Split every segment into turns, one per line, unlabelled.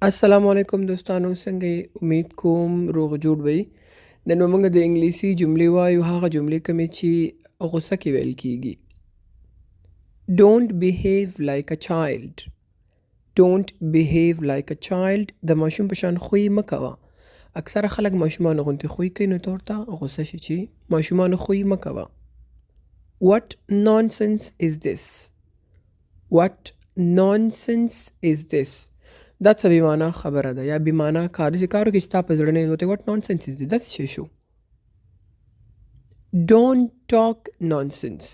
السلام علیکم دوستانو، څنګه یې؟ امید کوم روغ جوړ وئ. نن به موږ د انګلیسي جملې وایو، هغه جملې کومې چې غوسه کې ویل کیږي. Don't behave like a child. Don't behave like a child. د ماشوم په شان خوی مه کوه. اکثره خلک ماشومانو غوندې خوی کوي، نو ته ورته غوسه شي چې ماشومانو خوی مه کوه. What nonsense is this? What nonsense is this? دا څه بې معنا خبره ده یا بې معنا کار داسې کار وکړي چې ستا په زړه نه وي. What nonsense is this? داسې شی شو. Don't talk nonsense.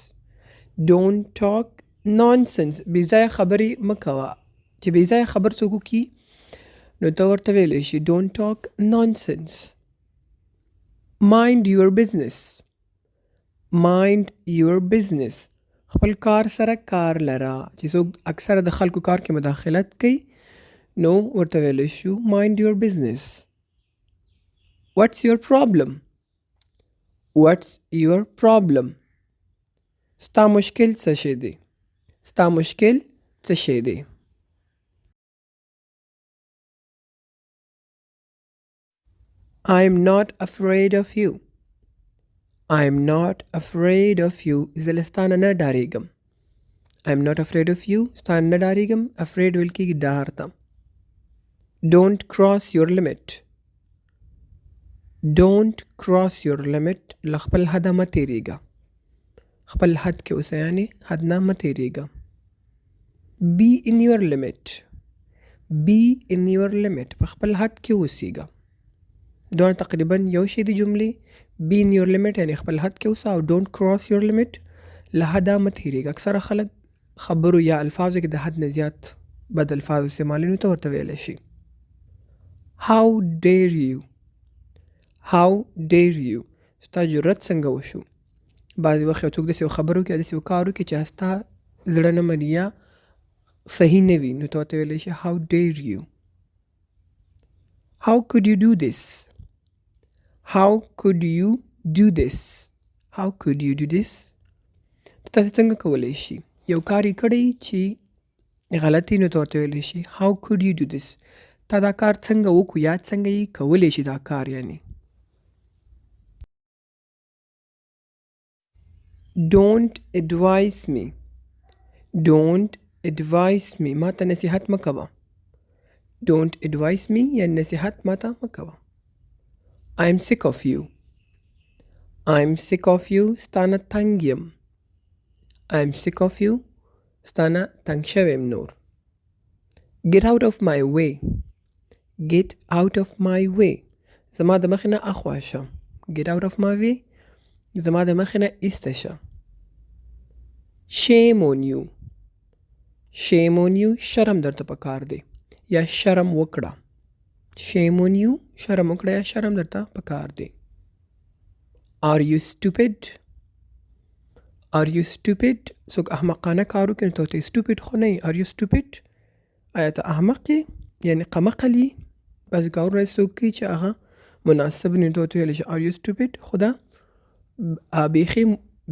Don't talk nonsense. بې ځایه خبرې مه کوه. چې بې ځایه خبر څوک وکړي نو ته ورته ویلی شي Don't talk nonsense. Mind your business. Mind your business. خپل کار سره کار لره. چې څوک اکثره د خلکو کار کې مداخلت کوي نو ورته ویلی شو Mind your business. What's your problem? What's your problem? ستا مشکل څه شی دی؟ ستا مشکل څه شی دی؟ I'm not afraid of you. I'm not afraid of you. زه له ستا نه ډارېږم. I'm not afraid of you. ستا نه ډارېږم. Afraid ویل کېږي ډار ته. Don't cross your limit. Don't cross your limit. له خپل حده مه تېرېږه. خپل حد کې اوسه، یعنې حد نه مه تېرېږه. Be in your limit. Be in your limit. په خپل حد کې اوسېږه. دواړه تقریبا یو شی دی جملې. Be in your limit یعنې خپل حد کې اوسه، او don't cross your limit له حده مه تېرېږه. اکثره خلک خبرو یا الفاظو کې د حد نه زیات بد الفاظ استعمالوي، نو ته ورته ویلی شي How dare you. How dare you. ستا جرأت څنګه وشو. بعضې وخت یو څوک داسې خبر وکړي، داسې کار وکړي چې ستا زړه نه مني یا صحیح نه وي، نو ته ورته ویلی شي How dare you. How could you do this. How could you do this. How could you do this. تاسې څنګه کولی شي یو کار یې کړی چې غلطي، نو ته ورته ویلی شي How could you do this. تا دا کار څنګه وکړو یا څنګه یې کولی شي دا کار. یعنی Don't advise me. Don't advise me. ما ته نصیحت مه کوه. Don't advise me یا نصیحت ما ته مه کوه. I'm sick of you. I'm sick of you. ستا نه تنګ یم. I'm sick of you. ستا نه تنګ شوی یم نور. Get out of my way. Get out of my way. زما د مخې نه اخوا شه. Get out of my way. زما د مخې نه ایسته شه. Shame on you. Shame on you. شرم درته پکار دی یا شرم وکړه. Shame on you. شرم وکړه یا شرم درته پکار دی. Are you stupid. Are you stupid. څوک احمقانه کار وکړي نو ته ورته stupid خو نه یې. Are you stupid. آیا ته احمق یې یعنې قمقل یې. بعضې کارونه څوک کوي چې هغه مناسب نه، ته ورته ویلی شي Are you stupid. خو دا بیخي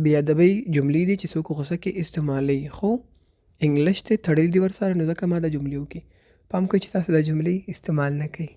بې ادبۍ جملې دي چې څوک غوسه کې استعمالوي، خو انګلیش ته تړل دي ورسره، نو ځکه ما دا جملې وکړي. پام کوئ چې تاسو دا جملې استعمال نه کوئ.